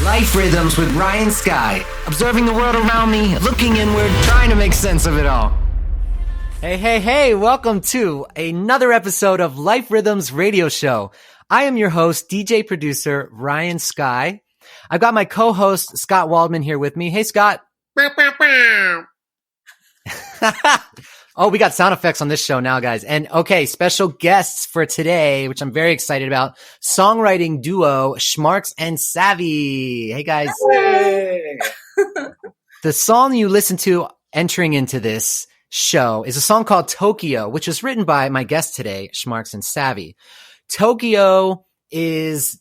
Life Rhythms with Ryan Skyy. Observing the world around me, looking inward, trying to make sense of it all. Hey, welcome to another episode of Life Rhythms Radio Show. I am your host, DJ producer Ryan Skyy. I've got my co-host Scott Waldman here with me. Hey, Scott. Oh, we got sound effects on this show now, guys. And okay, special guests for today, which I'm very excited about. Songwriting duo Schmarx Savvy. Hey, guys. Hey. The song you listen to entering into this show is a song called Tokyo, which was written by my guest today, Schmarx Savvy. Tokyo is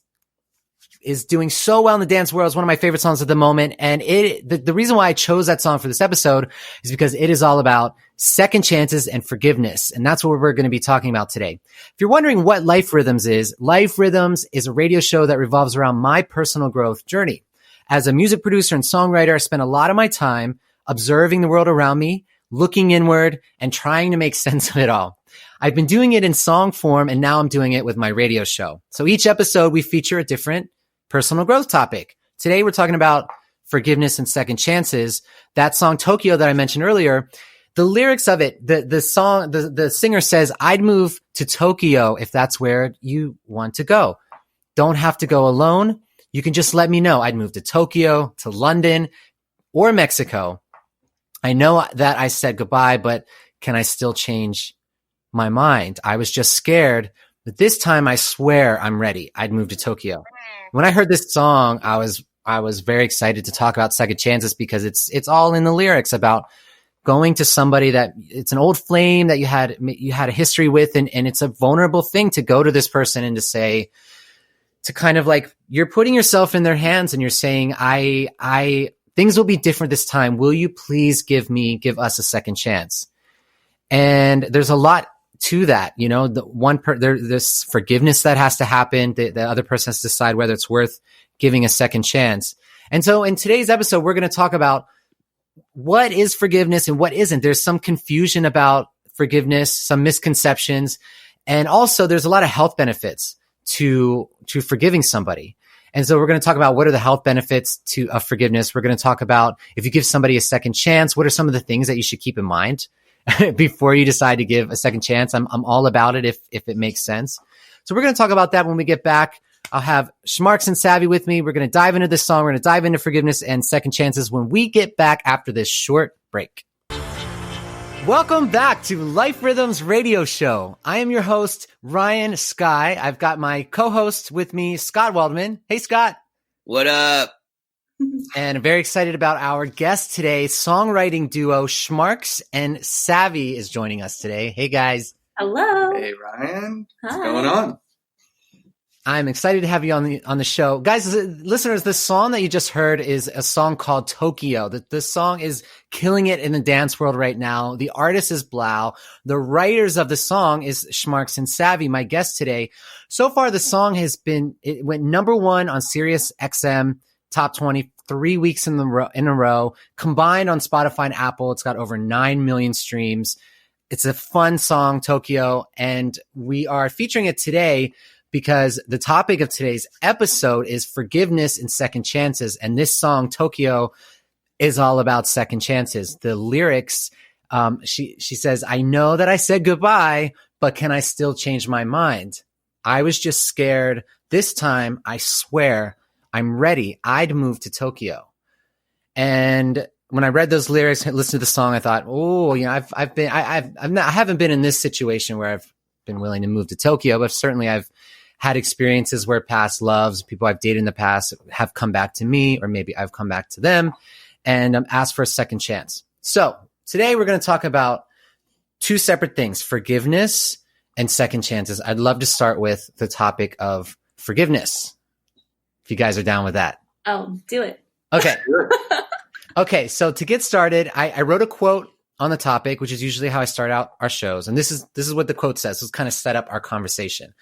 doing so well in the dance world. It's one of my favorite songs at the moment. And the reason why I chose that song for this episode is because it is all about second chances and forgiveness. And that's what we're going to be talking about today. If you're wondering what Life Rhythms is a radio show that revolves around my personal growth journey. As a music producer and songwriter, I spend a lot of my time observing the world around me, looking inward, and trying to make sense of it all. I've been doing it in song form, and now I'm doing it with my radio show. So each episode, we feature a different personal growth topic. Today, we're talking about forgiveness and second chances. That song Tokyo that I mentioned earlier, the lyrics of it, the singer says, "I'd move to Tokyo if that's where you want to go. Don't have to go alone. You can just let me know. I'd move to Tokyo, to London, or Mexico. I know that I said goodbye, but can I still change my mind? I was just scared, but this time I swear I'm ready. I'd move to Tokyo." When I heard this song, I was very excited to talk about second chances because it's all in the lyrics about going to somebody that it's an old flame that you had a history with, and it's a vulnerable thing to go to this person and to say, to kind of like, you're putting yourself in their hands and you're saying, things will be different this time. Will you please give us a second chance? And there's a lot to that, you know, there's forgiveness that has to happen. The other person has to decide whether it's worth giving a second chance. And so in today's episode, we're going to talk about what is forgiveness and what isn't. There's some confusion about forgiveness, some misconceptions, and also there's a lot of health benefits to forgiving somebody. And so we're going to talk about what are the health benefits of forgiveness. We're going to talk about if you give somebody a second chance, what are some of the things that you should keep in mind before you decide to give a second chance. I'm all about it if it makes sense. So we're going to talk about that when we get back. I'll have Schmarx Savvy with me. We're going to dive into this song. We're going to dive into forgiveness and second chances when we get back after this short break. Welcome back to Life Rhythms Radio Show. I am your host, Ryan Skyy. I've got my co-host with me, Scott Waldman. Hey, Scott. What up? And I'm very excited about our guest today. Songwriting duo Schmarx Savvy is joining us today. Hey, guys. Hello. Hey, Ryan. Hi. What's going on? I'm excited to have you on the show. Guys, listeners, the song that you just heard is a song called Tokyo. The song is killing it in the dance world right now. The artist is Blau. The writers of the song is Schmarx Savvy, my guest today. So far, the song it went number one on Sirius XM Top 20 3 weeks in a row, combined on Spotify and Apple. It's got over 9 million streams. It's a fun song, Tokyo, and we are featuring it today because the topic of today's episode is forgiveness and second chances. And this song, Tokyo, is all about second chances. The lyrics, she says, "I know that I said goodbye, but can I still change my mind? I was just scared. This time, I swear I'm ready. I'd move to Tokyo." And when I read those lyrics and listened to the song, I thought, oh, you know, I haven't been in this situation where I've been willing to move to Tokyo, but certainly I've had experiences where past loves, people I've dated in the past have come back to me, or maybe I've come back to them and asked for a second chance. So today we're going to talk about two separate things, forgiveness and second chances. I'd love to start with the topic of forgiveness, if you guys are down with that. Oh, do it. Okay. Okay. So to get started, I wrote a quote on the topic, which is usually how I start out our shows. And this is what the quote says. This kind of set up our conversation.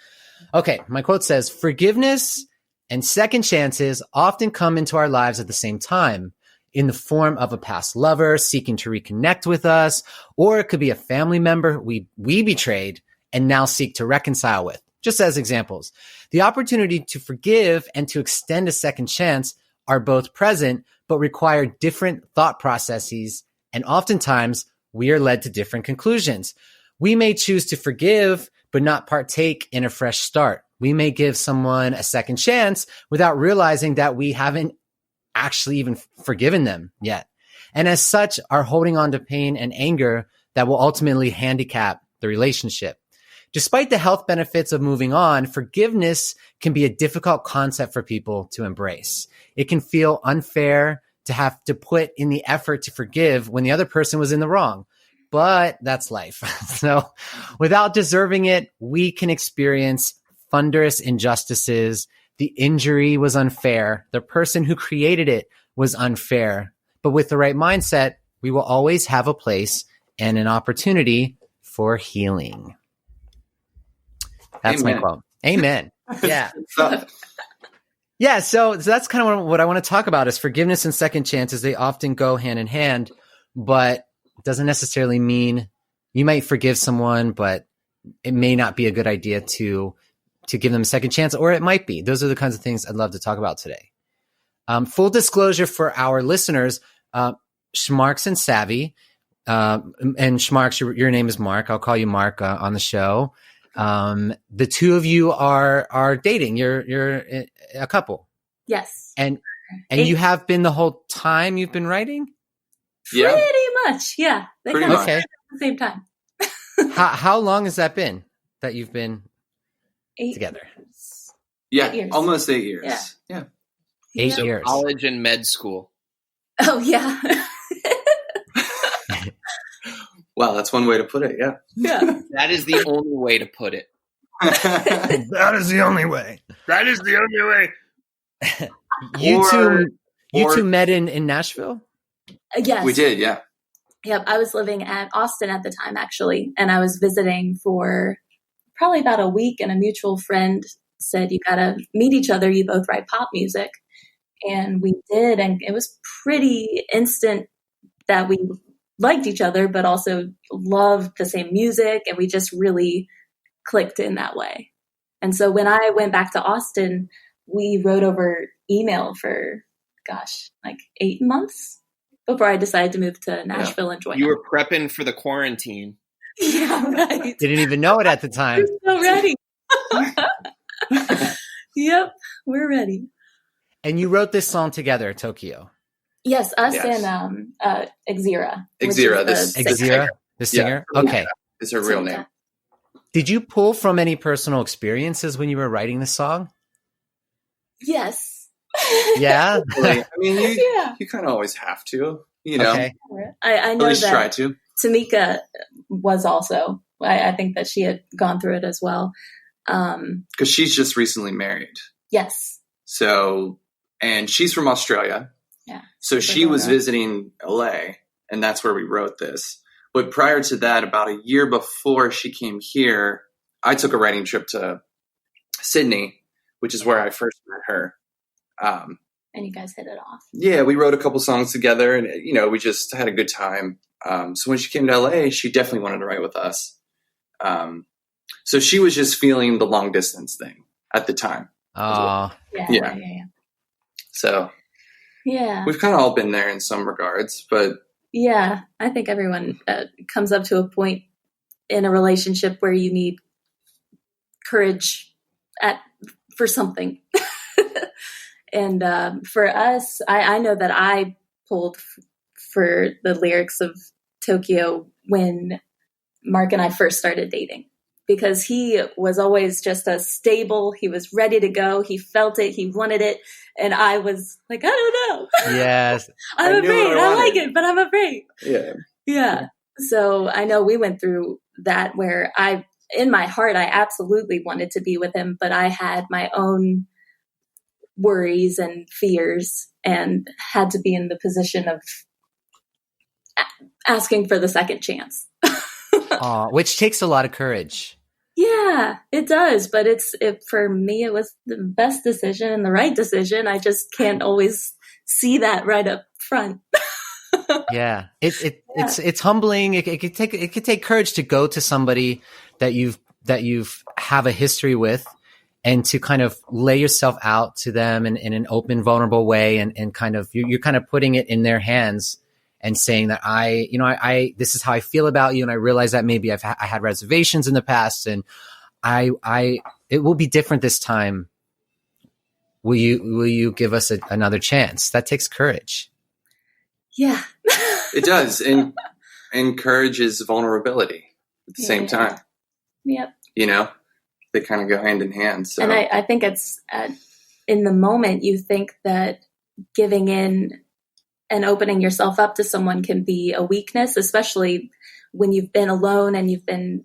Okay. My quote says, "Forgiveness and second chances often come into our lives at the same time in the form of a past lover seeking to reconnect with us, or it could be a family member we betrayed and now seek to reconcile with. Just as examples, the opportunity to forgive and to extend a second chance are both present, but require different thought processes. And oftentimes we are led to different conclusions. We may choose to forgive, but not partake in a fresh start. We may give someone a second chance without realizing that we haven't actually even forgiven them yet. And as such, are holding on to pain and anger that will ultimately handicap the relationship. Despite the health benefits of moving on, forgiveness can be a difficult concept for people to embrace. It can feel unfair to have to put in the effort to forgive when the other person was in the wrong. But that's life. So without deserving it, we can experience thunderous injustices. The injury was unfair. The person who created it was unfair. But with the right mindset, we will always have a place and an opportunity for healing. That's Amen. my quote. Amen. Yeah. Yeah. So that's kind of what I want to talk about is forgiveness and second chances. They often go hand in hand, but it doesn't necessarily mean you might forgive someone, but it may not be a good idea to give them a second chance, or it might be. Those are the kinds of things I'd love to talk about today. Full disclosure for our listeners, Schmarx Savvy, and Schmarx, your name is Mark. I'll call you Mark on the show. The two of you are dating. You're a couple. Yes. And you have been the whole time you've been writing? Yeah. Pretty much. Yeah. They Pretty kind of much. Okay. started at the same time. How long has that been that you've been 8 together? years. Yeah. 8 years. Almost 8 years. Yeah. Yeah. 8 Yeah. years. College and med school. Oh, yeah. Wow, that's one way to put it. Yeah. Yeah. That is the only way to put it. That is the only way. That is the only way. You or- two met in Nashville? Yes. We did. Yeah. Yep. I was living at Austin at the time, actually. And I was visiting for probably about a week. And a mutual friend said, you got to meet each other. You both write pop music. And we did. And it was pretty instant that we liked each other, but also loved the same music. And we just really clicked in that way. And so when I went back to Austin, we wrote over email for, like 8 months before I decided to move to Nashville and join You them. were prepping for the quarantine. Yeah, right. Didn't even know it at the time. We're so ready. Yep, we're ready. And you wrote this song together, Tokyo. Yes, us Yes. and Exira. Exira, this- Exira, the singer? Yeah. Okay. It's her real name. Did you pull from any personal experiences when you were writing the song? Yes. Yeah? I mean, Yeah. you kind of always have to, you know, Okay. I at know least try that to. Tamika was also, I think that she had gone through it as well. Because she's just recently married. Yes. So, and she's from Australia. Yeah. So she Super was cool. visiting LA, and that's where we wrote this. But prior to that, about a year before she came here, I took a writing trip to Sydney, which is where I first met her. And you guys hit it off. Yeah, we wrote a couple songs together, and you know, we just had a good time. So when she came to LA, she definitely wanted to write with us. So she was just feeling the long distance thing at the time. Oh, Yeah. So Yeah. we've kind of all been there in some regards, but Yeah. I think everyone comes up to a point in a relationship where you need courage for something. And for us, I know that I pulled for the lyrics of Tokyo when Mark and I first started dating, because he was always just he was ready to go. He felt it. He wanted it. And I was like, I don't know. yes. I'm I knew what afraid. I I like wanted. it, but I'm afraid. yeah. Yeah. So I know we went through that where in my heart, I absolutely wanted to be with him, but I had my own worries and fears and had to be in the position of asking for the second chance. Which takes a lot of courage. Yeah, it does. But for me, it was the best decision and the right decision. I just can't always see that right up front. Yeah. It's humbling. It could take courage to go to somebody that you've have a history with and to kind of lay yourself out to them in an open, vulnerable way, and kind of you're kind of putting it in their hands and saying that I this is how I feel about you, and I realize that maybe I had reservations in the past, and it will be different this time. Will you give us another chance? That takes courage. Yeah. It does. And courage is vulnerability at the same time. Yep. You know, they kind of go hand in hand. So. And I think it's in the moment you think that giving in and opening yourself up to someone can be a weakness, especially when you've been alone and you've been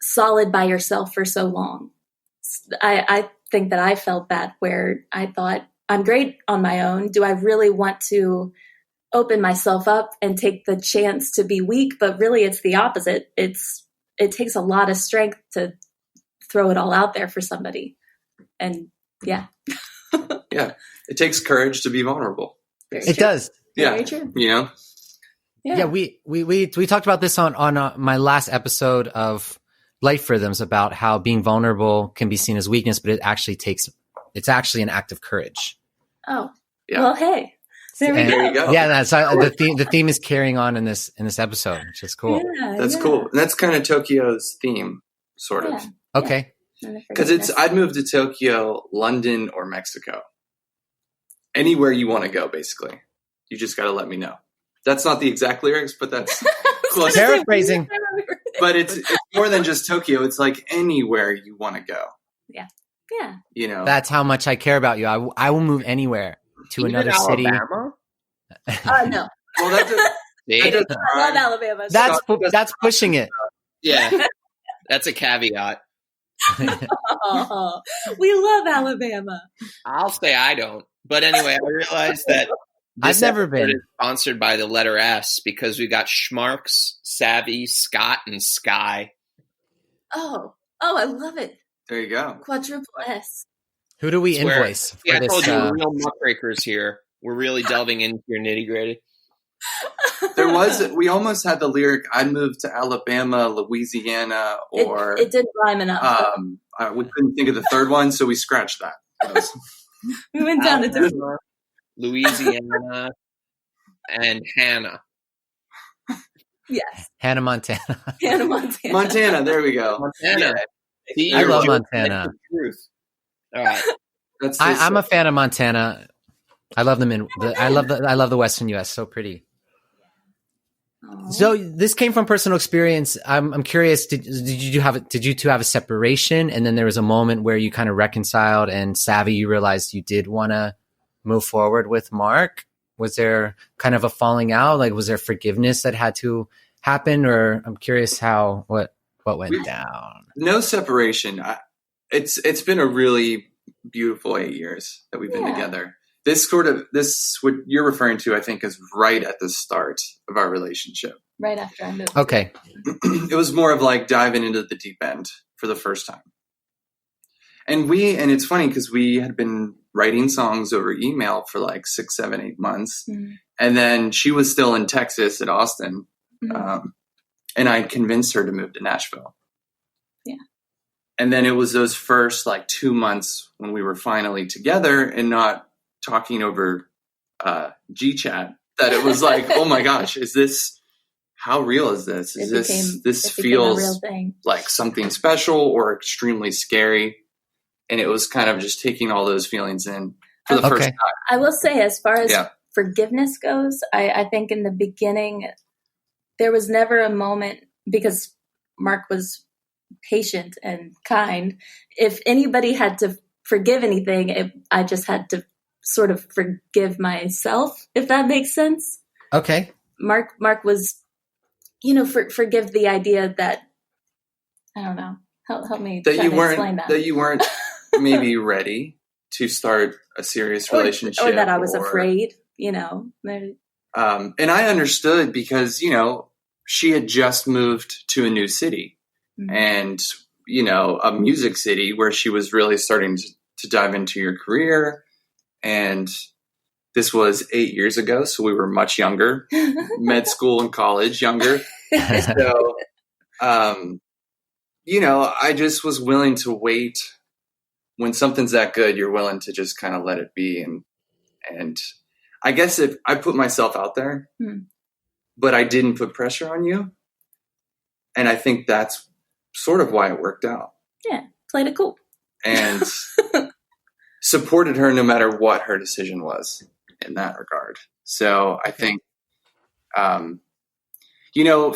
solid by yourself for so long. I think that I felt that, where I thought, I'm great on my own. Do I really want to open myself up and take the chance to be weak? But really it's the opposite. It takes a lot of strength to throw it all out there for somebody. And yeah. Yeah. It takes courage to be vulnerable. It does. Yeah. Very true. You know? Yeah. We talked about this on my last episode of Life Rhythms, about how being vulnerable can be seen as weakness, but it's actually an act of courage. Oh, yeah. Well, hey, there you go. Yeah. That's the theme is carrying on in this episode, which is cool. Yeah, that's cool. And that's kind of Tokyo's theme, sort of. Okay. Because I'd move to Tokyo, London, or Mexico. Anywhere you want to go, basically. You just got to let me know. That's not the exact lyrics, but that's close. Paraphrasing. But it's more than just Tokyo. It's like anywhere you want to go. Yeah. Yeah. You know. That's how much I care about you. I will move anywhere to Even another city. Alabama? No. Well, that's I love Alabama. That's pushing it. Yeah. That's a caveat. Oh, we love Alabama. I'll say I don't. But anyway, I realized that I've never been. Is sponsored by the letter S because we got Schmarx, Savvy, Scott, and Sky. Oh, I love it. There you go. Quadruple S. Who do we invoice for I this? told you we're real muckrakers here. We're really delving into your nitty gritty. We almost had the lyric, I'd move to Alabama, Louisiana, or... It didn't rhyme enough. We couldn't think of the third one, so we scratched that. We went down to different... Louisiana, and Hannah. Yes. Hannah, Montana. Hannah, Montana. Montana, there we go. Montana. I love Montana. Truth. All right. I'm a fan of Montana. I love them I love the Western U.S. So pretty. Aww. So this came from personal experience. I'm curious. Did you two have a separation, and then there was a moment where you kind of reconciled, and Savvy, you realized you did want to move forward with Mark? Was there kind of a falling out? Like, was there forgiveness that had to happen, or I'm curious what went down? No separation. It's been a really beautiful 8 years that we've been together. This what you're referring to, I think, is right at the start of our relationship. Right after I moved. Okay. It was more of like diving into the deep end for the first time. And it's funny because we had been writing songs over email for like 6, 7, 8 months. Mm-hmm. And then she was still in Texas at Austin. Mm-hmm. And I convinced her to move to Nashville. Yeah. And then it was those first like 2 months when we were finally together and not talking over GChat that it was like, oh my gosh, how real is this? This feels like something special or extremely scary. And it was kind of just taking all those feelings in for the first time. I will say, as far as forgiveness goes, I think in the beginning, there was never a moment, because Mark was patient and kind. If anybody had to forgive anything, I just had to sort of forgive myself, if that makes sense. Okay. Mark was, forgive the idea that, I don't know, help me explain that. That you weren't maybe ready to start a serious relationship. Or that I was afraid, And I understood because, she had just moved to a new city and, a music city where she was really starting to dive into your career. And this was 8 years ago, so we were much younger, med school and college younger. So, I just was willing to wait when something's that good, you're willing to just kind of let it be. And I guess if I put myself out there, but I didn't put pressure on you. And I think that's sort of why it worked out. Yeah. Played it cool. And supported her no matter what her decision was in that regard. So I think,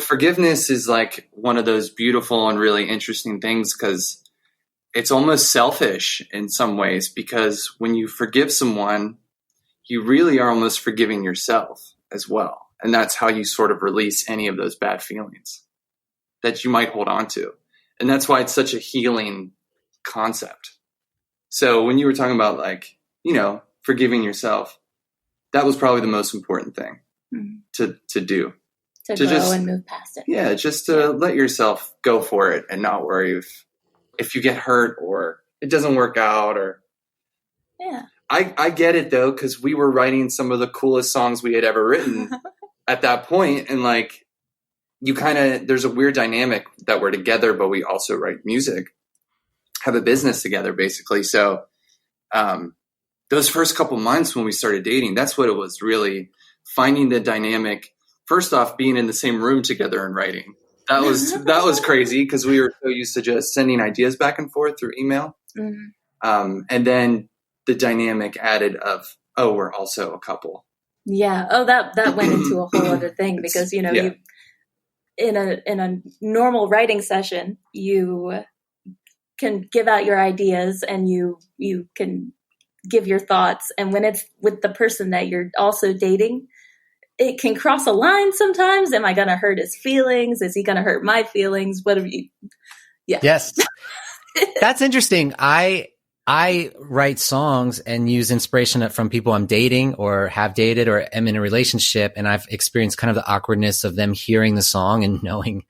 forgiveness is like one of those beautiful and really interesting things, because it's almost selfish in some ways, because when you forgive someone, you really are almost forgiving yourself as well. And that's how you sort of release any of those bad feelings that you might hold on to. And that's why it's such a healing concept. So when you were talking about forgiving yourself, that was probably the most important thing to do. To grow just, and move past it. Yeah, just to let yourself go for it and not worry if you get hurt or it doesn't work out or. Yeah. I get it though, because we were writing some of the coolest songs we had ever written at that point, and there's a weird dynamic that we're together, but we also write music, have a business together, basically. So those first couple months when we started dating, that's what it was, really finding the dynamic. First off, being in the same room together and writing. That was crazy, because we were so used to just sending ideas back and forth through email. Mm-hmm. And then the dynamic added of, we're also a couple. Yeah. Oh, that went into a whole other thing, because, you in a normal writing session, you can give out your ideas and you can give your thoughts. And when it's with the person that you're also dating, it can cross a line sometimes. Am I going to hurt his feelings? Is he going to hurt my feelings? Whatever Yes. That's interesting. I write songs and use inspiration from people I'm dating or have dated or am in a relationship. And I've experienced kind of the awkwardness of them hearing the song and knowing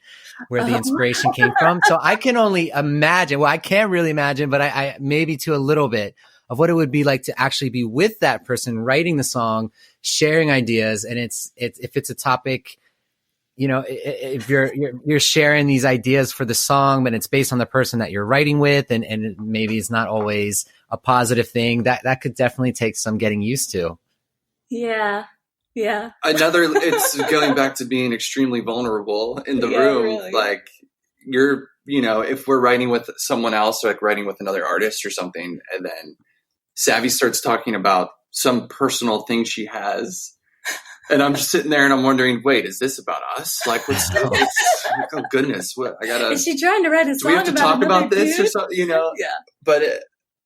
where the inspiration came from. So I can only imagine, I can't really imagine, but I maybe to a little bit of what it would be like to actually be with that person writing the song, sharing ideas. And if it's a topic, if you're sharing these ideas for the song, but it's based on the person that you're writing with, and maybe it's not always a positive thing, that could definitely take some getting used to. Yeah. Yeah. It's going back to being extremely vulnerable in the room. Really. Like if we're writing with someone else, or like writing with another artist or something, and then Savvy starts talking about some personal thing she has. And I'm just sitting there and I'm wondering, wait, is this about us? Like, oh goodness, what I gotta. Is she trying to write a song? Do we have to talk about this or something? Yeah. But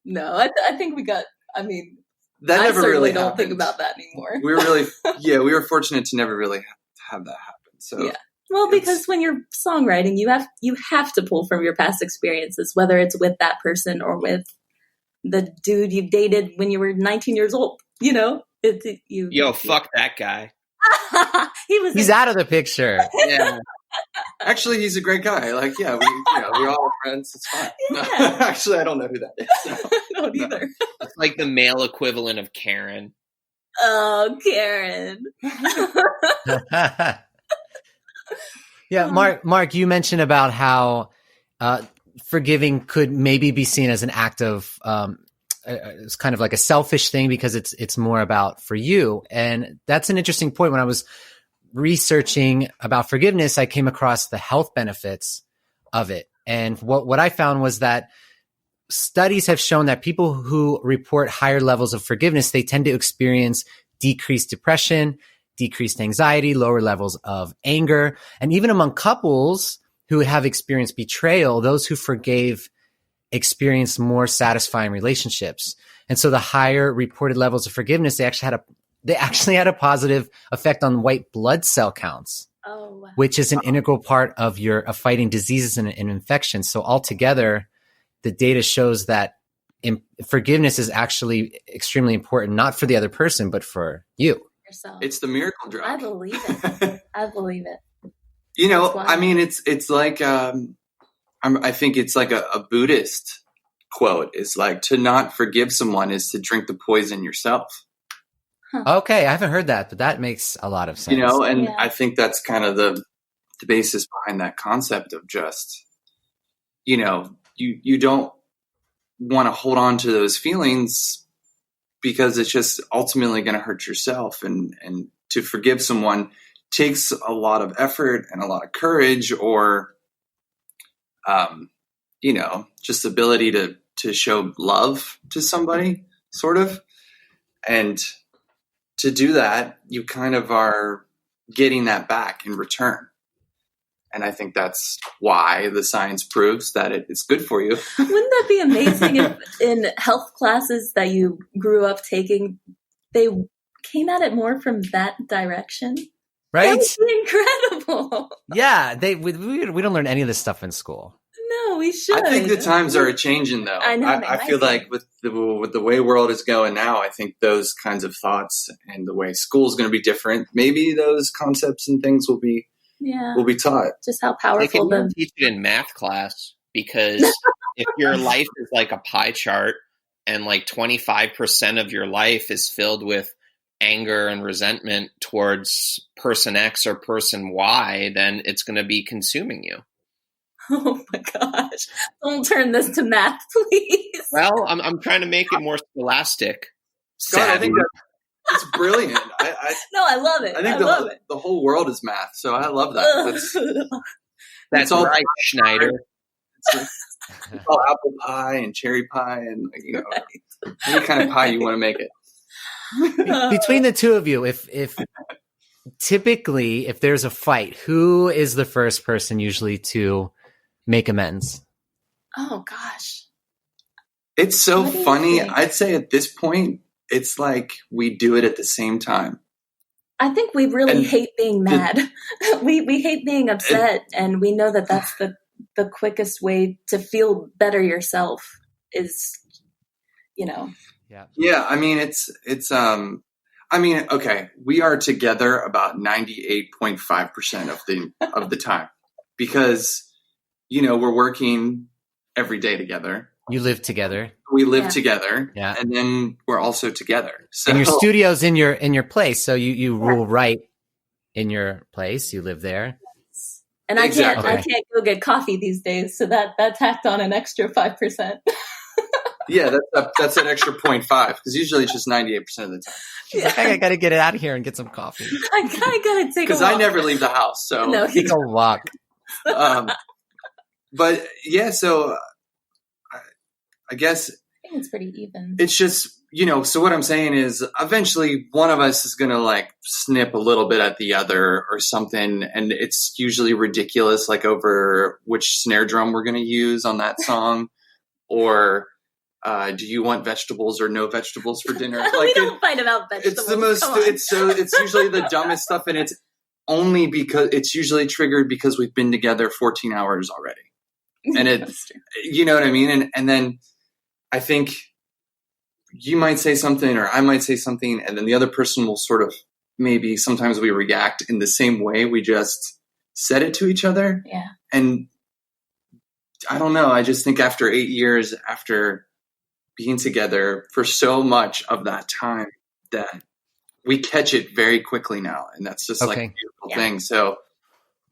no, I think we got. I mean, that I never certainly really don't happened. think about that anymore. We were really, we were fortunate to never really have that happen. So yeah. Well, because when you're songwriting, you have to pull from your past experiences, whether it's with that person or with the dude you dated when you were 19 years old. Fuck that guy. He's out of the picture. Yeah. Actually, he's a great guy. Like, we all are friends. It's fine. Yeah. Actually, I don't know who that is. I don't either. It's like the male equivalent of Karen. Oh, Karen. Yeah, Mark, you mentioned about how forgiving could maybe be seen as an act of it's kind of like a selfish thing, because it's more about for you. And that's an interesting point. When I was researching about forgiveness, I came across the health benefits of it. And what I found was that studies have shown that people who report higher levels of forgiveness, they tend to experience decreased depression, decreased anxiety, lower levels of anger. And even among couples who have experienced betrayal, those who forgave experienced more satisfying relationships. And so the higher reported levels of forgiveness, they actually had a positive effect on white blood cell counts, which is an integral part of fighting diseases and infections. So altogether, the data shows that forgiveness is actually extremely important, not for the other person, but for you. Yourself. It's the miracle drug. I believe it. I believe it. I mean, it's like, I think it's like a Buddhist quote is like, to not forgive someone is to drink the poison yourself. Huh. Okay. I haven't heard that, but that makes a lot of sense. And I think that's kind of the basis behind that concept of just, you don't, want to hold on to those feelings because it's just ultimately going to hurt yourself. And to forgive someone takes a lot of effort and a lot of courage, or, just ability to show love to somebody, sort of. And to do that, you kind of are getting that back in return. And I think that's why the science proves that it's good for you. Wouldn't that be amazing if in health classes that you grew up taking, they came at it more from that direction? Right? That would be incredible. Yeah, we don't learn any of this stuff in school. No, we should. I think the times are changing, though. I know. I feel like with the way world is going now, I think those kinds of thoughts and the way school is going to be different. Maybe those concepts and things will be taught. Just how They powerful can teach it in math class, because if your life is like a pie chart and like 25% of your life is filled with anger and resentment towards person X or person Y, then it's going to be consuming you. Oh my gosh. Don't turn this to math, please. Well, I'm trying to make it more scholastic. Scott, I think that's brilliant. No, I love it. I think the whole world is math, so I love that. That's all right, Schneider. It's all apple pie and cherry pie and any kind of pie you want to make it. Between the two of you, if typically if there's a fight, who is the first person usually to make amends? Oh gosh. It's so funny. Think? I'd say at this point, it's like we do it at the same time. I think we really hate being mad. We hate being upset, and we know that that's the quickest way to feel better yourself is, Yeah. I mean, okay. We are together about 98.5% of the time because, we're working every day together. You live together. We live together. Yeah. And then we're also together. So, and your studio's in your place. So you will write in your place. You live there. And I can't go get coffee these days. So that tacked on an extra 5%. Yeah, that's an extra 0.5 because usually it's just 98% of the time. Yeah. I got to get it out of here and get some coffee. I got to take a walk. Because I never leave the house. So no, take a walk. But yeah, so I guess I think it's pretty even. It's just, so what I'm saying is eventually one of us is going to like snip a little bit at the other or something. And it's usually ridiculous, like over which snare drum we're going to use on that song or do you want vegetables or no vegetables for dinner? Like we don't fight about vegetables. It's the most, it's usually the dumbest stuff. And it's only because it's usually triggered because we've been together 14 hours already. And you know what I mean? And then I think you might say something or I might say something and then the other person will sort of maybe sometimes we react in the same way. We just said it to each other. Yeah. And I don't know. I just think after 8 years, after being together for so much of that time that we catch it very quickly now. And that's just like a beautiful thing. So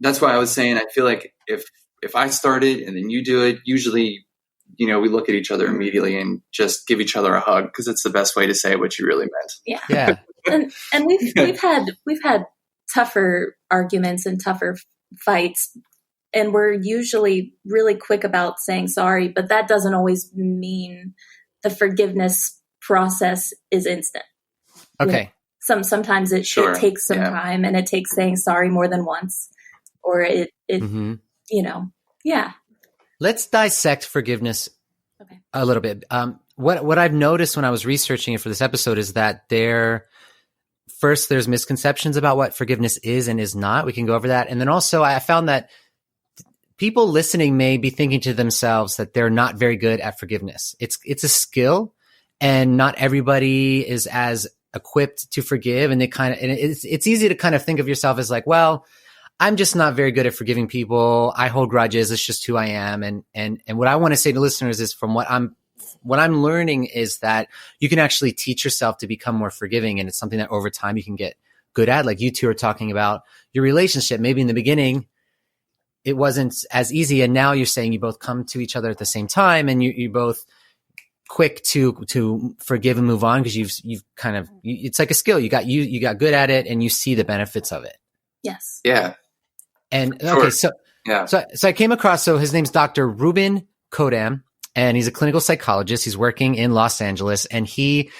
that's why I was saying, I feel like if I started and then you do it, usually, we look at each other immediately and just give each other a hug because it's the best way to say what you really meant. Yeah. and we've had tougher arguments and tougher fights, and we're usually really quick about saying sorry, but that doesn't always mean the forgiveness process is instant. Okay. Sometimes it takes some time, and it takes saying sorry more than once, or it Let's dissect forgiveness a little bit. What I've noticed when I was researching it for this episode is that there's misconceptions about what forgiveness is and is not. We can go over that. And then also I found that people listening may be thinking to themselves that they're not very good at forgiveness. It's a skill and not everybody is as equipped to forgive. And it's easy to kind of think of yourself as like, well, I'm just not very good at forgiving people. I hold grudges. It's just who I am. And what I want to say to listeners is from what I'm learning is that you can actually teach yourself to become more forgiving. And it's something that over time you can get good at. Like you two are talking about your relationship. Maybe in the beginning, it wasn't as easy. And now you're saying you both come to each other at the same time and you both quick to forgive and move on because you've kind of, it's like a skill. You got good at it and you see the benefits of it. Yes. Yeah. And Sure. okay, so I came across, so his name's Dr. Ruben Kodam, and he's a clinical psychologist. He's working in Los Angeles, and he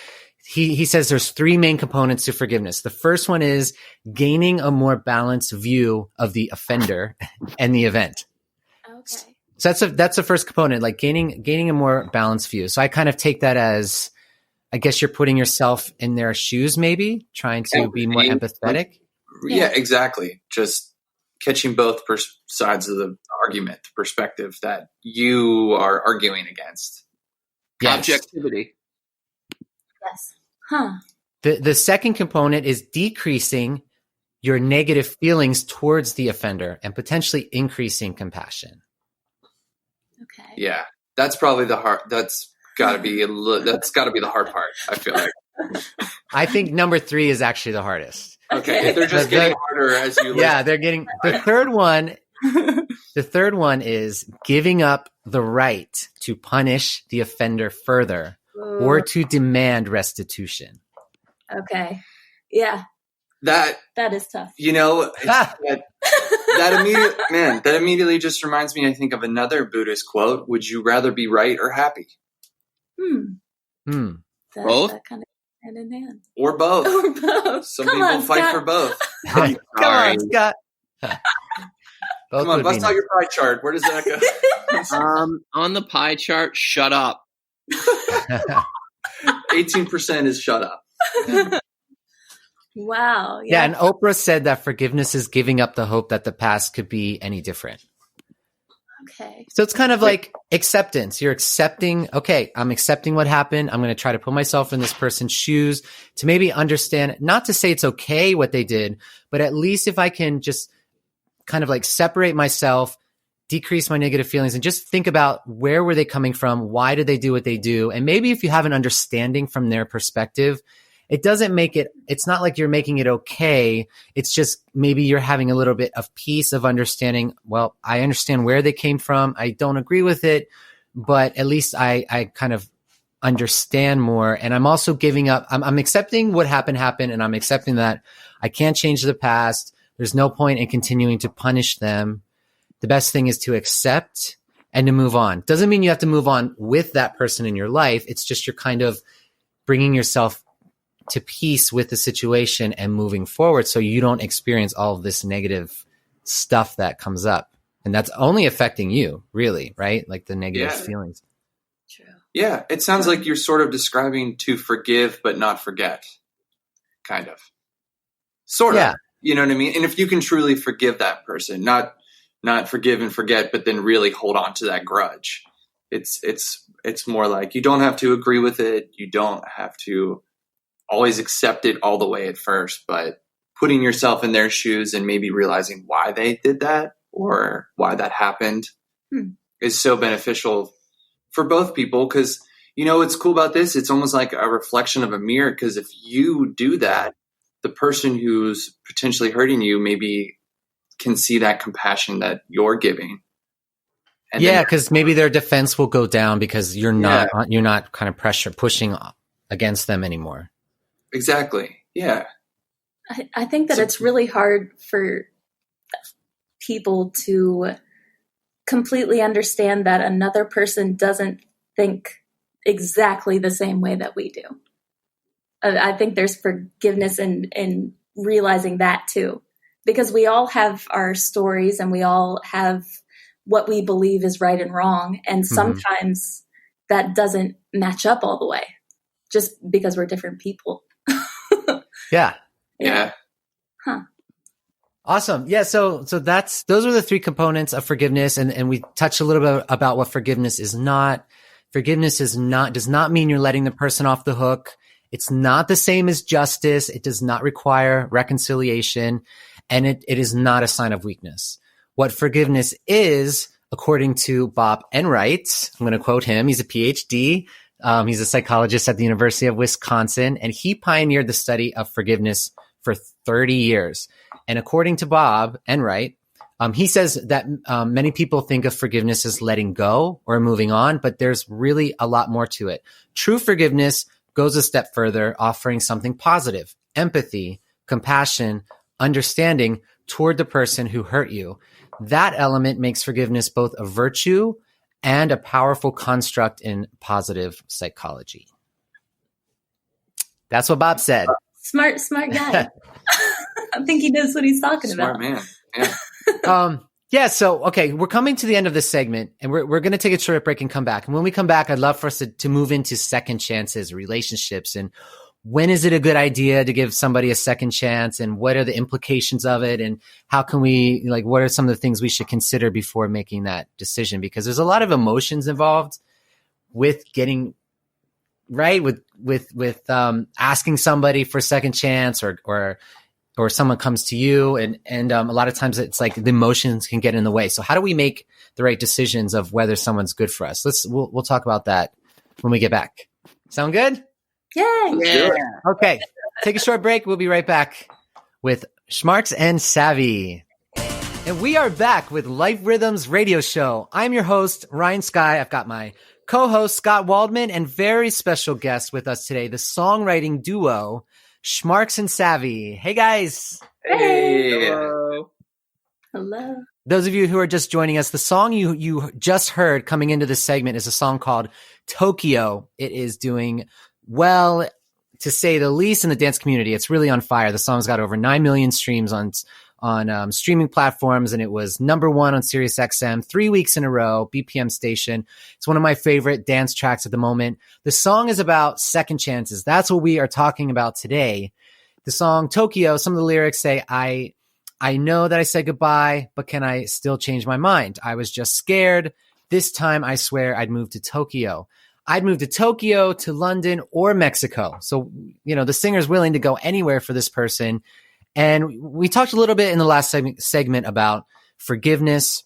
says there's three main components to forgiveness. The first one is gaining a more balanced view of the offender and the event. Okay. So that's the first component, like gaining a more balanced view. So I kind of take that as, I guess you're putting yourself in their shoes, maybe trying to be more empathetic. Yeah, exactly. Just catching both sides of the argument, the perspective that you are arguing against. Yes. Objectivity. Yes. Huh. The second component is decreasing your negative feelings towards the offender and potentially increasing compassion. Okay. Yeah, that's probably the hard. That's got to be the hard part. I feel like. I think number 3 is actually the hardest. Okay, they're just getting harder as you. Yeah, they're getting the third one. The third one is giving up the right to punish the offender further or to demand restitution. Okay. Yeah. That is tough. You know, that immediately just reminds me, I think, of another Buddhist quote: "Would you rather be right or happy?" Both? That kind of hand in hand. Or both. Or both. Some people fight for both. Come on, Scott. Come on, bust out your pie chart. Where does that go? On the pie chart, shut up. 18% is shut up. Wow. Yeah, and Oprah said that forgiveness is giving up the hope that the past could be any different. Okay. So it's kind of like acceptance. You're accepting, okay, I'm accepting what happened. I'm going to try to put myself in this person's shoes to maybe understand, not to say it's okay what they did, but at least if I can just kind of like separate myself, decrease my negative feelings, and just think about where were they coming from? Why did they do what they do? And maybe if you have an understanding from their perspective, it doesn't make it, it's not like you're making it okay. It's just maybe you're having a little bit of peace of understanding. Well, I understand where they came from. I don't agree with it, but at least I kind of understand more. And I'm also giving up. I'm accepting what happened, and I'm accepting that I can't change the past. There's no point in continuing to punish them. The best thing is to accept and to move on. Doesn't mean you have to move on with that person in your life. It's just you're kind of bringing yourself to peace with the situation and moving forward so you don't experience all of this negative stuff that comes up. And that's only affecting you, really, right? Like the negative feelings. True. Yeah, it sounds like you're sort of describing to forgive but not forget, kind of. Sort of. Yeah. You know what I mean? And if you can truly forgive that person, not forgive and forget, but then really hold on to that grudge. It's more like you don't have to agree with it. You don't have to always accept it all the way at first, but putting yourself in their shoes and maybe realizing why they did that or why that happened is so beneficial for both people. Because, you know, what's cool about this, it's almost like a reflection of a mirror. Because if you do that, the person who's potentially hurting you maybe can see that compassion that you're giving. And because maybe their defense will go down because you're not kind of pushing against them anymore. Exactly. Yeah. I think that it's really hard for people to completely understand that another person doesn't think exactly the same way that we do. I think there's forgiveness in realizing that too, because we all have our stories and we all have what we believe is right and wrong. And sometimes that doesn't match up all the way just because we're different people. Yeah. Huh. Awesome. Yeah. So those are the 3 components of forgiveness. And we touched a little bit about what forgiveness is not. Forgiveness does not mean you're letting the person off the hook. It's not the same as justice. It does not require reconciliation, and it is not a sign of weakness. What forgiveness is, according to Bob Enright, I'm going to quote him. He's a PhD. He's a psychologist at the University of Wisconsin, and he pioneered the study of forgiveness for 30 years. And according to Bob Enright, He says that many people think of forgiveness as letting go or moving on, but there's really a lot more to it. True forgiveness goes a step further, offering something positive, empathy, compassion, understanding toward the person who hurt you. That element makes forgiveness both a virtue and a powerful construct in positive psychology. That's what Bob said. Smart guy. I think he knows what he's talking Smart about. man. Yeah. So, okay, we're coming to the end of this segment, and we're going to take a short break and come back. And when we come back, I'd love for us to move into second chances, relationships, and when is it a good idea to give somebody a second chance, and what are the implications of it, and how can we, what are some of the things we should consider before making that decision? Because there's a lot of emotions involved with getting right, with asking somebody for a second chance, or someone comes to you, and a lot of times it's like the emotions can get in the way. So how do we make the right decisions of whether someone's good for us? We'll talk about that when we get back. Sound good? Yay! Yeah. Okay. Take a short break. We'll be right back with Schmarx and Savvy. And we are back with Life Rhythms Radio Show. I'm your host, Ryan Skyy. I've got my co-host, Scott Waldman, and very special guest with us today, the songwriting duo, Schmarx and Savvy. Hey, guys. Hey. Hello. Those of you who are just joining us, the song you just heard coming into this segment is a song called Tokyo. It is doing well, to say the least, in the dance community. It's really on fire. The song's got over 9 million streams on streaming platforms, and it was number 1 on Sirius XM 3 weeks in a row, BPM station. It's one of my favorite dance tracks at the moment. The song is about second chances. That's what we are talking about today. The song Tokyo, some of the lyrics say, I know that I said goodbye, but can I still change my mind? I was just scared. This time, I swear I'd move to Tokyo. I'd move to Tokyo, to London, or Mexico. So, the singer's willing to go anywhere for this person. And we talked a little bit in the last segment about forgiveness,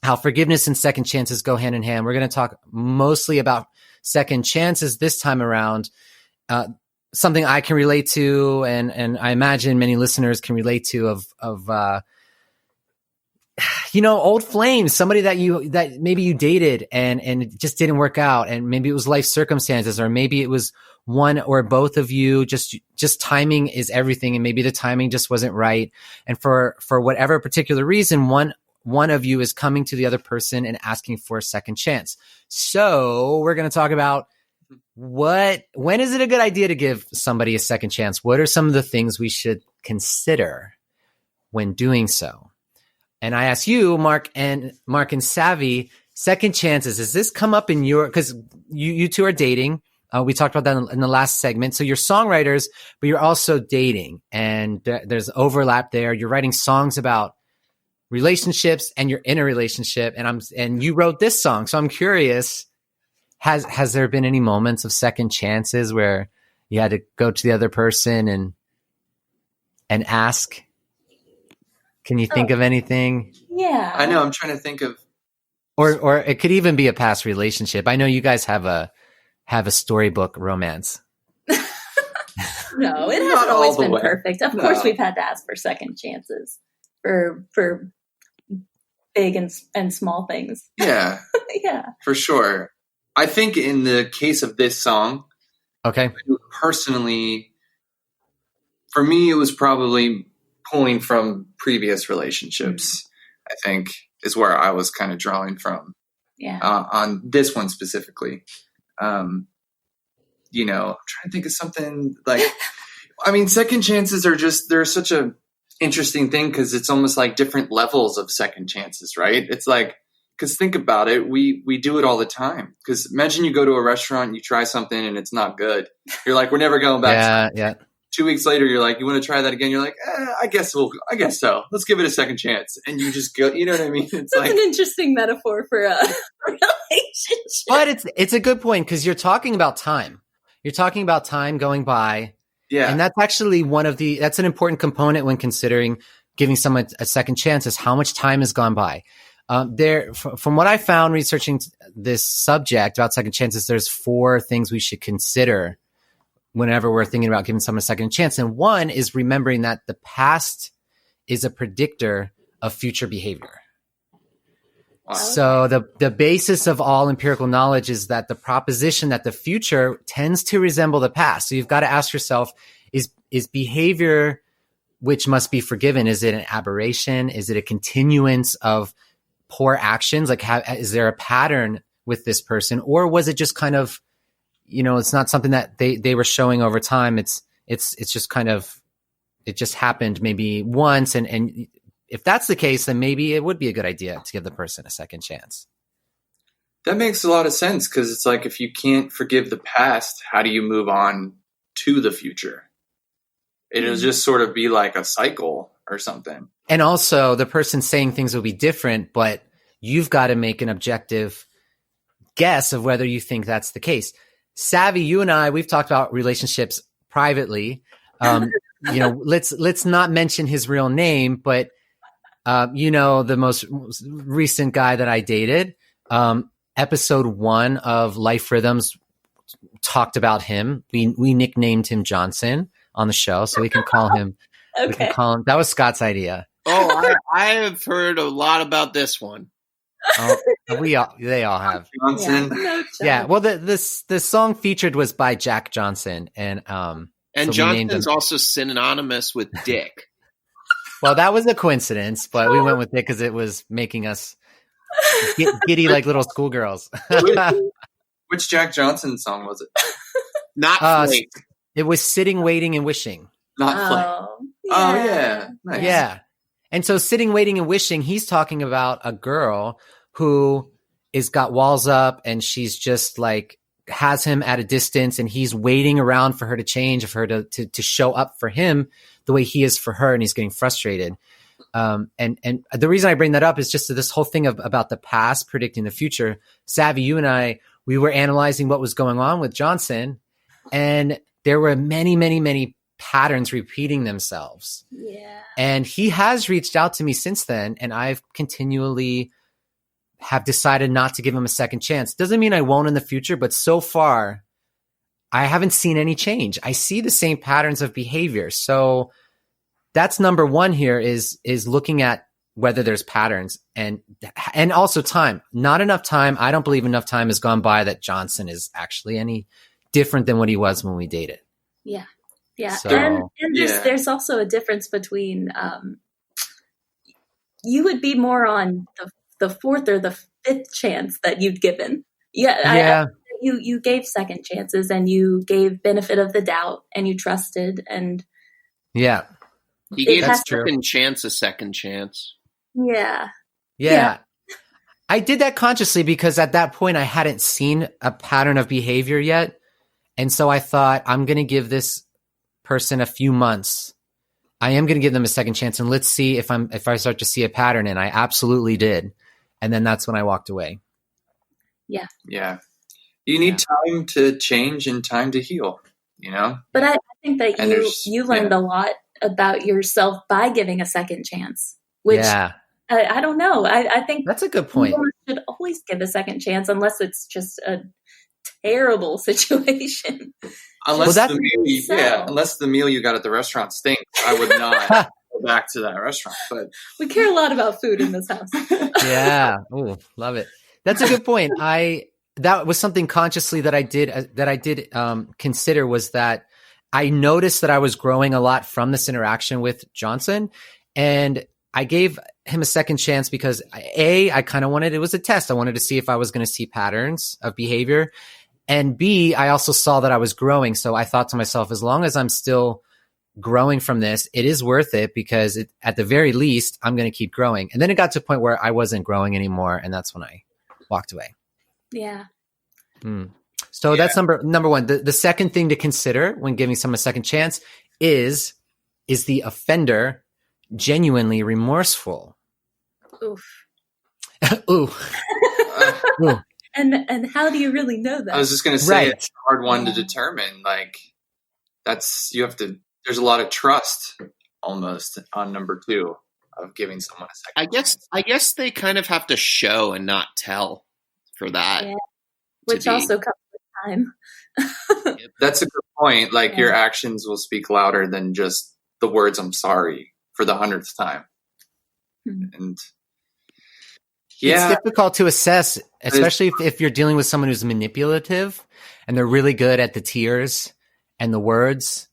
how forgiveness and second chances go hand in hand. We're going to talk mostly about second chances this time around, something I can relate to, and I imagine many listeners can relate to, of old flames, somebody that maybe you dated and it just didn't work out, and maybe it was life circumstances, or maybe it was one or both of you, just timing is everything, and maybe the timing just wasn't right, and for whatever particular reason, one of you is coming to the other person and asking for a second chance. So we're going to talk about when is it a good idea to give somebody a second chance? What are some of the things we should consider when doing so? And I ask you, Mark and Savvy, second chances, does this come up in because you two are dating. We talked about that in the last segment. So you're songwriters, but you're also dating, and there's overlap there. You're writing songs about relationships, and you're in a relationship, and you wrote this song. So I'm curious, has there been any moments of second chances where you had to go to the other person and ask? Can you think of anything? Yeah. I know. I'm trying to think of. Or it could even be a past relationship. I know you guys have a storybook romance. No, it hasn't always been perfect. Of course, we've had to ask for second chances for big and small things. Yeah. Yeah. For sure. I think in the case of this song, okay, personally, for me, it was probably pulling from previous relationships, I think, is where I was kind of drawing from. Yeah. On this one specifically. I'm trying to think of something like, second chances are they're such a interesting thing, because it's almost like different levels of second chances, right? It's like, because think about it, we do it all the time. Because imagine you go to a restaurant, and you try something and it's not good. You're like, we're never going back. Yeah. 2 week later, you're like, you want to try that again? You're like, I guess so. Let's give it a second chance. And you just go, you know what I mean? It's That's an interesting metaphor for a relationship. But it's a good point, because you're talking about time. You're talking about time going by. Yeah. And that's actually that's an important component when considering giving someone a second chance, is how much time has gone by. From what I found researching this subject about second chances, there's 4 things we should consider whenever we're thinking about giving someone a second chance. And one is remembering that the past is a predictor of future behavior. Wow. So the basis of all empirical knowledge is that the proposition that the future tends to resemble the past. So you've got to ask yourself, is behavior which must be forgiven, is it an aberration? Is it a continuance of poor actions? Like, is there a pattern with this person? Or was it just kind of, it's not something that they were showing over time. It's just kind of, it just happened maybe once. And if that's the case, then maybe it would be a good idea to give the person a second chance. That makes a lot of sense, because it's like, if you can't forgive the past, how do you move on to the future? It'll just sort of be like a cycle or something. And also the person saying things will be different, but you've got to make an objective guess of whether you think that's the case. Savvy, you and I, we've talked about relationships privately. Let's not mention his real name, but the most recent guy that I dated, episode 1 of Life Rhythms talked about him. We nicknamed him Johnson on the show, so we can call him. Okay. We can call him. That was Scott's idea. Oh, I have heard a lot about this one. Oh, they all have. Johnson. Yeah. Well, the song featured was by Jack Johnson, and so him. Johnson's also synonymous with dick. Well, that was a coincidence, but we went with it because it was making us giddy like little schoolgirls. Which Jack Johnson song was it? Not Flake. It was Sitting, Waiting, and Wishing. Not Flake. Oh, yeah. Nice. Yeah. And so Sitting, Waiting, and Wishing, he's talking about a girl who is got walls up, and she's just like has him at a distance, and he's waiting around for her to change, for her to show up for him the way he is for her, and he's getting frustrated. And the reason I bring that up is just this whole thing about the past predicting the future. Savvy, you and I, we were analyzing what was going on with Johnson, and there were many, many, many patterns repeating themselves. Yeah. And he has reached out to me since then, and I've continually have decided not to give him a second chance. Doesn't mean I won't in the future, but so far I haven't seen any change. I see the same patterns of behavior. So that's number one here is looking at whether there's patterns and also time. Not enough time. I don't believe enough time has gone by that Johnson is actually any different than what he was when we dated. Yeah. Yeah. So, and there's also a difference between you would be more on the fourth or the fifth chance that you'd given. Yeah. You gave second chances, and you gave benefit of the doubt, and you trusted, and yeah. He gave a second chance a second chance. Yeah. I did that consciously because at that point I hadn't seen a pattern of behavior yet. And so I thought, I'm going to give this person a few months. I am going to give them a second chance, and let's see if I start to see a pattern. And I absolutely did. And then that's when I walked away. Yeah. Yeah. You need time to change and time to heal, But I think that you learned a lot about yourself by giving a second chance, which I don't know. I think that's a good point. You should always give a second chance unless it's just a terrible situation. Unless the meal you got at the restaurant stinks, I would not go back to that restaurant. But we care a lot about food in this house. Yeah. Ooh, love it. That's a good point. That was something consciously that I did consider, was that I noticed that I was growing a lot from this interaction with Johnson, and I gave him a second chance because I kind of wanted, it was a test. I wanted to see if I was going to see patterns of behavior, and B, I also saw that I was growing. So I thought to myself, as long as I'm still growing from this, it is worth it, because at the very least, I'm going to keep growing. And then it got to a point where I wasn't growing anymore, and that's when I walked away. Yeah. So that's number one. The second thing to consider when giving someone a second chance is the offender genuinely remorseful? Oof. Ooh. Ooh. And how do you really know that? I was just going to say, it's a hard one to determine. Like, there's a lot of trust almost on number two of giving someone a second chance. I guess they kind of have to show and not tell for that. Yeah. Which also comes with time. That's a good point. Like, your actions will speak louder than just the words "I'm sorry" for the 100th time. And it's difficult to assess, especially if you're dealing with someone who's manipulative and they're really good at the tears and the words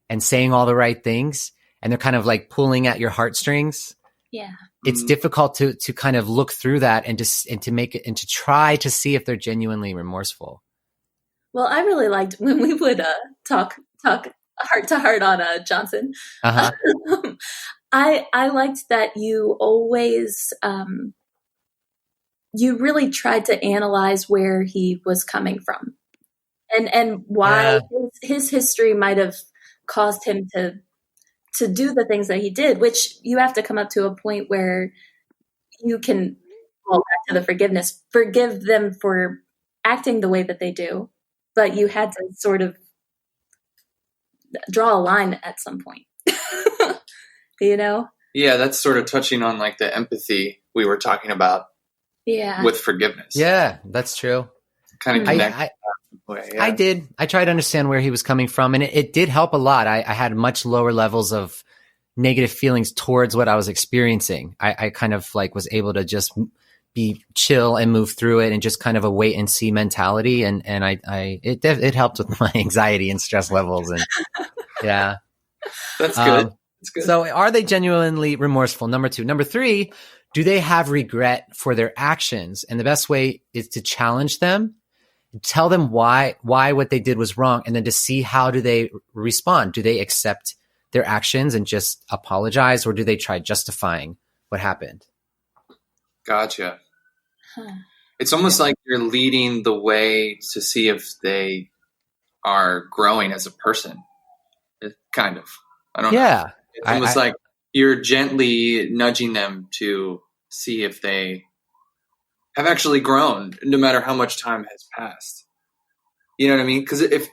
and saying all the right things. And they're kind of like pulling at your heartstrings. Yeah. It's difficult to kind of look through that and to make it and to try to see if they're genuinely remorseful. Well, I really liked when we would talk heart to heart on Johnson. Uh-huh. I liked that you always you really tried to analyze where he was coming from and why his history might have caused him to do the things that he did, which you have to come up to a point where you can fall back to the forgiveness, forgive them for acting the way that they do, but you had to sort of draw a line at some point, you know? Yeah, that's sort of touching on like the empathy we were talking about with forgiveness. Yeah, that's true. Kind of connect. I did. I tried to understand where he was coming from, and it did help a lot. I had much lower levels of negative feelings towards what I was experiencing. I kind of like was able to just be chill and move through it and just kind of a wait and see mentality. And it helped with my anxiety and stress levels. And yeah, that's good. That's good. So are they genuinely remorseful? Number 2. Number 3, do they have regret for their actions? And the best way is to challenge them, tell them why what they did was wrong, and then to see how do they respond. Do they accept their actions and just apologize, or do they try justifying what happened? Gotcha. It's almost like you're leading the way to see if they are growing as a person. Kind of. I don't know. It's almost like you're gently nudging them to see if they have actually grown, no matter how much time has passed. You know what I mean? Because if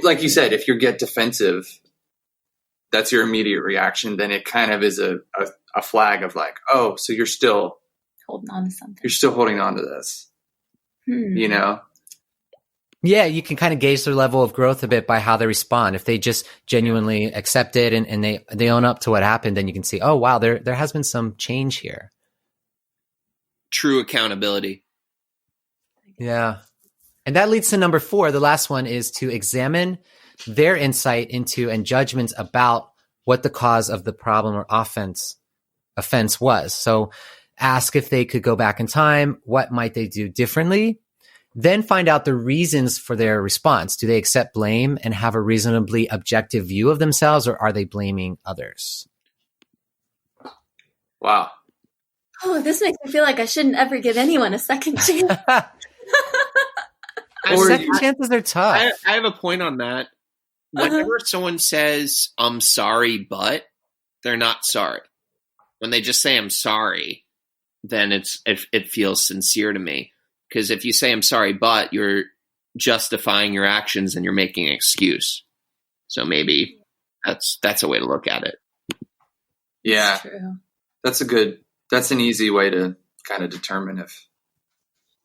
like you said, if you get defensive, that's your immediate reaction, then it kind of is a flag of like, oh, so you're still holding on to something. You're still holding on to this, you know? Yeah, you can kind of gauge their level of growth a bit by how they respond. If they just genuinely accept it and they own up to what happened, then you can see, oh, wow, there has been some change here. True accountability. Yeah. And that leads to number 4. The last one is to examine their insight into and judgments about what the cause of the problem or offense was. So ask if they could go back in time. What might they do differently? Then find out the reasons for their response. Do they accept blame and have a reasonably objective view of themselves, or are they blaming others? Wow. Oh, this makes me feel like I shouldn't ever give anyone a second chance. Second chances are tough. I have a point on that. Whenever someone says, I'm sorry, but they're not sorry. When they just say, I'm sorry, then it feels sincere to me. Because if you say, I'm sorry, but you're justifying your actions and you're making an excuse. So maybe that's a way to look at it. Yeah. That's an easy way to kind of determine if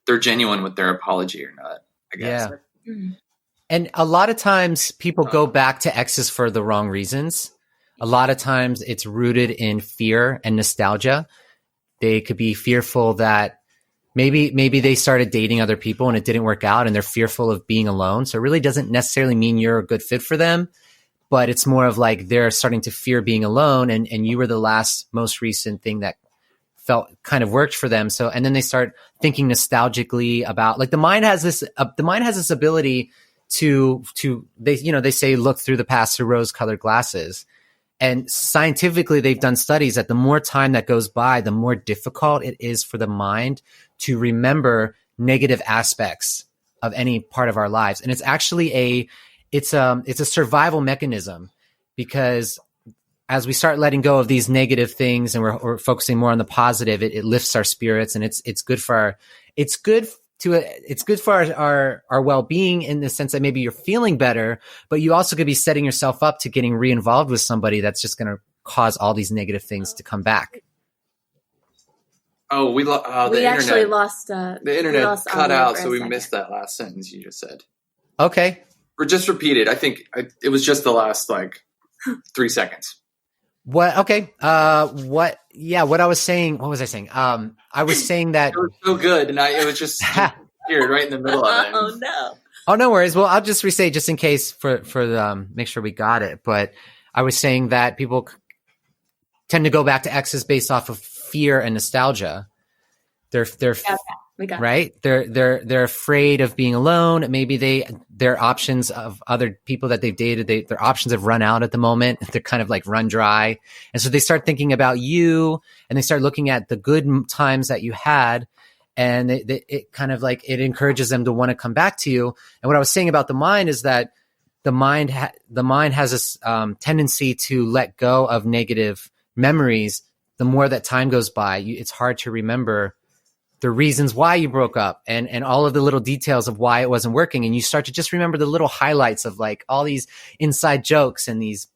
they're genuine with their apology or not, I guess. Yeah. And a lot of times people go back to exes for the wrong reasons. A lot of times it's rooted in fear and nostalgia. They could be fearful that maybe they started dating other people and it didn't work out and they're fearful of being alone. So it really doesn't necessarily mean you're a good fit for them, but it's more of like they're starting to fear being alone and you were the most recent thing that felt kind of worked for them. So, and then they start thinking nostalgically about like the mind has this ability to they say look through the past through rose-colored glasses. And scientifically, they've done studies that the more time that goes by, the more difficult it is for the mind to remember negative aspects of any part of our lives. And it's actually it's a survival mechanism, because as we start letting go of these negative things and we're focusing more on the positive, it lifts our spirits, and it's good for our well-being in the sense that maybe you're feeling better, but you also could be setting yourself up to getting re-involved with somebody that's just going to cause all these negative things to come back. Oh, we actually lost the internet cut out, so we missed that last sentence you just said. Okay. Or just repeat it. I think it was just the last 3 seconds. What? Okay. What? Yeah. What I was saying. What was I saying? I was saying that. It was so good, and it was just here, right in the middle of it. Oh no. Oh, no worries. Well, I'll just re-say just in case for make sure we got it. But I was saying that people tend to go back to exes based off of fear and nostalgia. They're We got right. They're afraid of being alone. Maybe their options of other people that they've dated, their options have run out at the moment. They're kind of like run dry. And so they start thinking about you, and they start looking at the good times that you had. And it kind of like, it encourages them to want to come back to you. And what I was saying about the mind is that the mind has this tendency to let go of negative memories. The more that time goes by, it's hard to remember the reasons why you broke up and all of the little details of why it wasn't working. And you start to just remember the little highlights of like all these inside jokes and these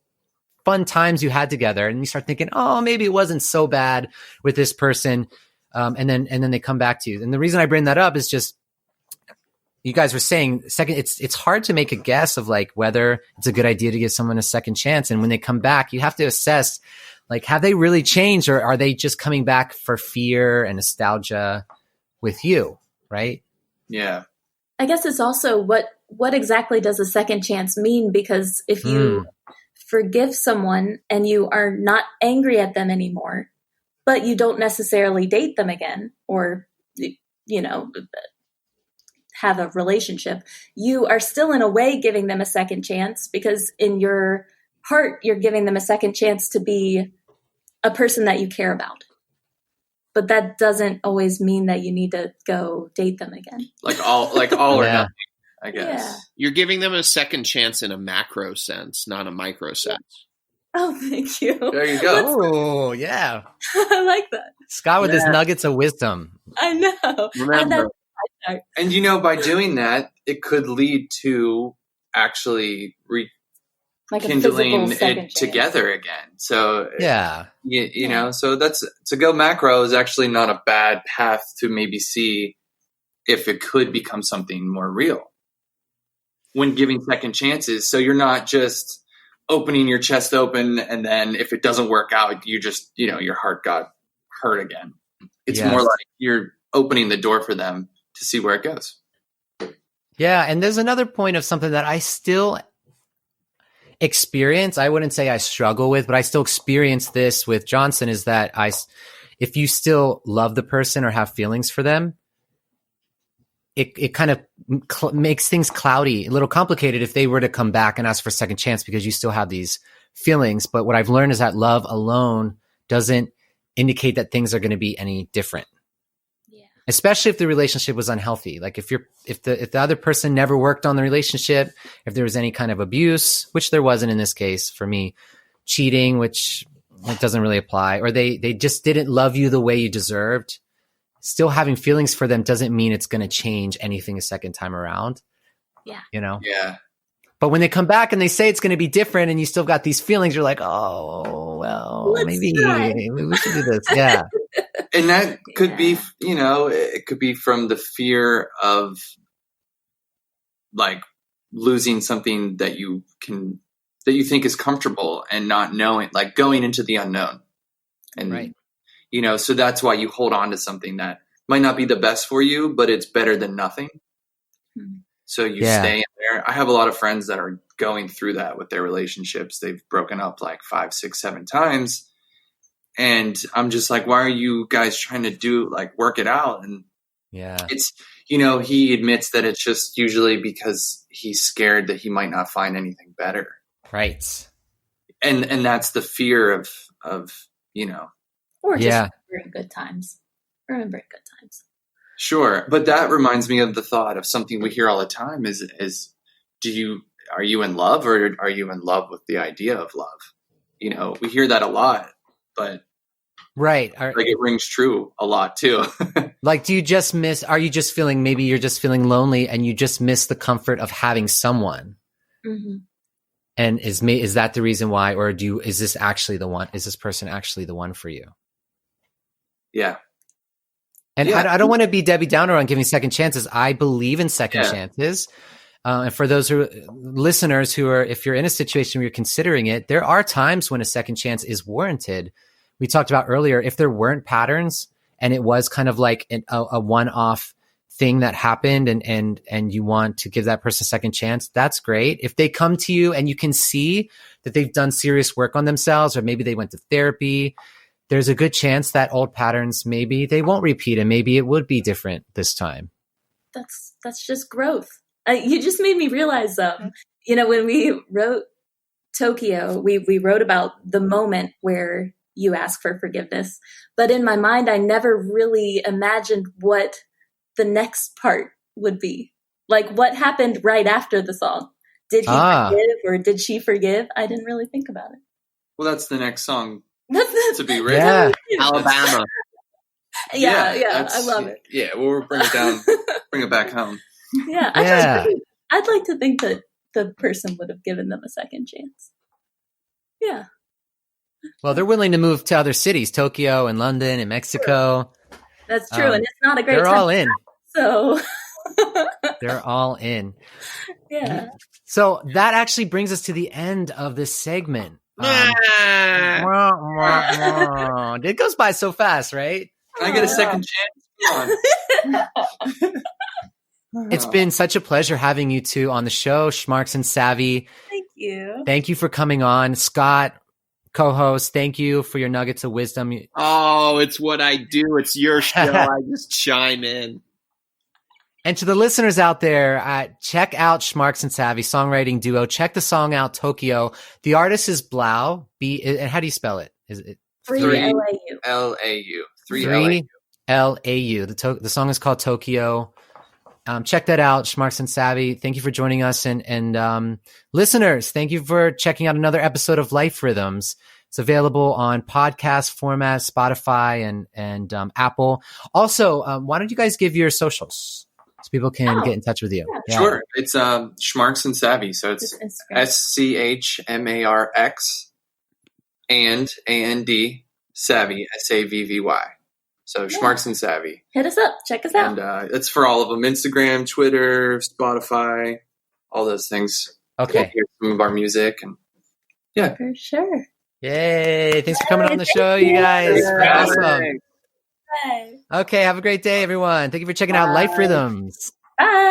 fun times you had together. And you start thinking, oh, maybe it wasn't so bad with this person. And then they come back to you. And the reason I bring that up is just, you guys were saying it's hard to make a guess of like whether it's a good idea to give someone a second chance. And when they come back, you have to assess, like, have they really changed, or are they just coming back for fear and nostalgia with you? Right. Yeah. I guess it's also what exactly does a second chance mean? Because if you forgive someone and you are not angry at them anymore, but you don't necessarily date them again, or, have a relationship, you are still in a way giving them a second chance, because in your heart, you're giving them a second chance to be a person that you care about. But that doesn't always mean that you need to go date them again. Like all or nothing, I guess. Yeah. You're giving them a second chance in a macro sense, not a micro sense. Oh, thank you. There you go. Oh, yeah. I like that. Scott with his nuggets of wisdom. I know. Remember. And by doing that, it could lead to actually rekindling it together again. So yeah, you know, so that's, to go macro is actually not a bad path to maybe see if it could become something more real when giving second chances. So you're not just opening your chest open, and then if it doesn't work out, you just, your heart got hurt again. It's more like you're opening the door for them to see where it goes. Yeah. And there's another point of something that I still experience. I wouldn't say I struggle with, but I still experience this with Johnson, is that if you still love the person or have feelings for them, it kind of makes things cloudy, a little complicated if they were to come back and ask for a second chance, because you still have these feelings. But what I've learned is that love alone doesn't indicate that things are going to be any different. Yeah. Especially if the relationship was unhealthy. Like if the other person never worked on the relationship, if there was any kind of abuse, which there wasn't in this case for me, cheating, which it doesn't really apply, or they just didn't love you the way you deserved. Still having feelings for them doesn't mean it's going to change anything a second time around. Yeah. Yeah. But when they come back and they say it's going to be different, and you still got these feelings, you're like, oh, well, maybe we should do this. Yeah. And that could be, it could be from the fear of like losing something that you think is comfortable, and not knowing, like going into the unknown. And right. So that's why you hold on to something that might not be the best for you, but it's better than nothing. Mm-hmm. So you stay in there. I have a lot of friends that are going through that with their relationships. They've broken up like 5, 6, 7 times. And I'm just like, why are you guys trying to work it out? And it's, he admits that it's just usually because he's scared that he might not find anything better. Right. And that's the fear of or just remembering good times. Sure. But that reminds me of the thought of something we hear all the time is are you in love, or are you in love with the idea of love? We hear that a lot, but right. It rings true a lot too. Like, are you just feeling, maybe you're just feeling lonely and you just miss the comfort of having someone? Mm-hmm. And is that the reason why, or is this actually the one? Is this person actually the one for you? Yeah. And I don't want to be Debbie Downer on giving second chances. I believe in second chances. And for those listeners who are, if you're in a situation where you're considering it, there are times when a second chance is warranted. We talked about earlier, if there weren't patterns and it was kind of like a one-off thing that happened and you want to give that person a second chance, that's great. If they come to you and you can see that they've done serious work on themselves, or maybe they went to therapy, there's a good chance that old patterns, maybe they won't repeat, and maybe it would be different this time. That's just growth. You just made me realize, when we wrote Tokyo, we wrote about the moment where you ask for forgiveness. But in my mind, I never really imagined what the next part would be. Like what happened right after the song. Did he forgive or did she forgive? I didn't really think about it. Well, that's the next song to be written. Yeah. Alabama. Yeah, I love it. Yeah, we'll bring it down, bring it back home. Yeah, I'd like to think that the person would have given them a second chance. Yeah. Well, they're willing to move to other cities, Tokyo and London and Mexico. That's true, and it's not a great they're time. All in. So they're all in. Yeah. So that actually brings us to the end of this segment. It goes by so fast, right? Can I get a second chance? Come on. It's been such a pleasure having you two on the show, Schmarx and Savvy. Thank you. Thank you for coming on. Scott, co-host, thank you for your nuggets of wisdom. Oh, it's what I do. It's your show. I just chime in. And to the listeners out there, check out Schmarx and Savvy, songwriting duo. Check the song out, Tokyo. The artist is Blau. And how do you spell it? Is it 3LAU? L-A-U. 3LAU. The song is called Tokyo. Check that out, Schmarx and Savvy. Thank you for joining us. And listeners, thank you for checking out another episode of Life Rhythms. It's available on podcast format, Spotify, and Apple. Also, why don't you guys give your socials so people can get in touch with you? Yeah. Sure. It's Schmarx and Savvy. So it's SCHMARX and AND Savvy, SAVVY. So Schmarx and Savvy. Hit us up. Check us out. And it's for all of them. Instagram, Twitter, Spotify, all those things. Okay. Hear some of our music. And yeah. For sure. Yay. Thanks for coming on the show, you guys. Awesome. Bye. Okay. Have a great day, everyone. Thank you for checking out Life Rhythms. Bye.